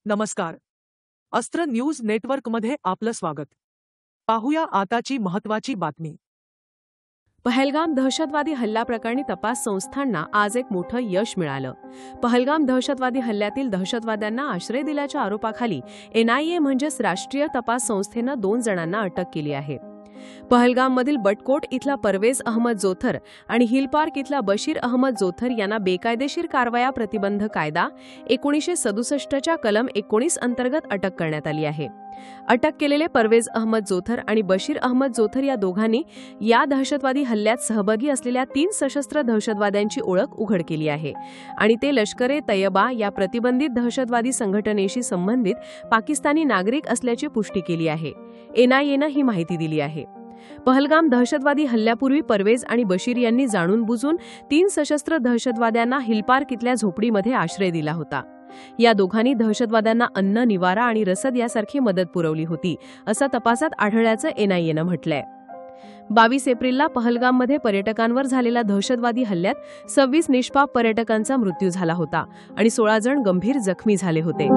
नमस्कार. अस्त्र न्यूज नेटवर्कमध्ये आपलं स्वागत. पाहूया आताची महत्त्वाची बातमी. पहलगाम दहशतवादी हल्ल्याप्रकरणी तपास संस्थांना आज एक मोठं यश मिळालं. पहलगाम दहशतवादी हल्ल्यातील दहशतवाद्यांना आश्रय दिल्याच्या आरोपाखाली NIA म्हणजेच राष्ट्रीय तपास संस्थेनं 2 जणांना अटक केली आहे. पहलगाममधील बटकोट इथला परवेज अहमद जोथर आणि हिल पार्क इथला बशीर अहमद जोथर यांना बेकायदेशीर कारवाया प्रतिबंध कायदा 1967च्या कलम 19 अंतर्गत अटक करण्यात आली आहे. अटक केलेले परवेज अहमद जोथर आणि बशीर अहमद जोथर या दोघांनी या दहशतवादी हल्ल्यात सहभागी असलेल्या 3 सशस्त्र दहशतवाद्यांची ओळख उघड केली आहे आणि ते लष्कर-ए-तैयबा या प्रतिबंधित दहशतवादी संघटनेशी संबंधित पाकिस्तानी नागरिक असल्याची पुष्टी केली आहे. NIAनं ही माहिती दिली आहे. पहलगाम दहशतवादी हल्ल्यापूर्वी परवेज आणि बशीर यांनी जाणून बुजून 3 सशस्त्र दहशतवाद्यांना हिलपार्क इथल्या झोपडीमध्ये आश्रय दिला होता. या दोघांनी दहशतवाद्यांना अन्न, निवारा आणि रसद यासारखी मदत पुरवली होती, असं तपासात आढळल्याचं NIAनं म्हटलंय. 22 एप्रिलला पहलगाममध्ये पर्यटकांवर झालेल्या दहशतवादी हल्ल्यात 26 निष्पाप पर्यटकांचा मृत्यू झाला होता आणि 16 जण गंभीर जखमी झाले होते.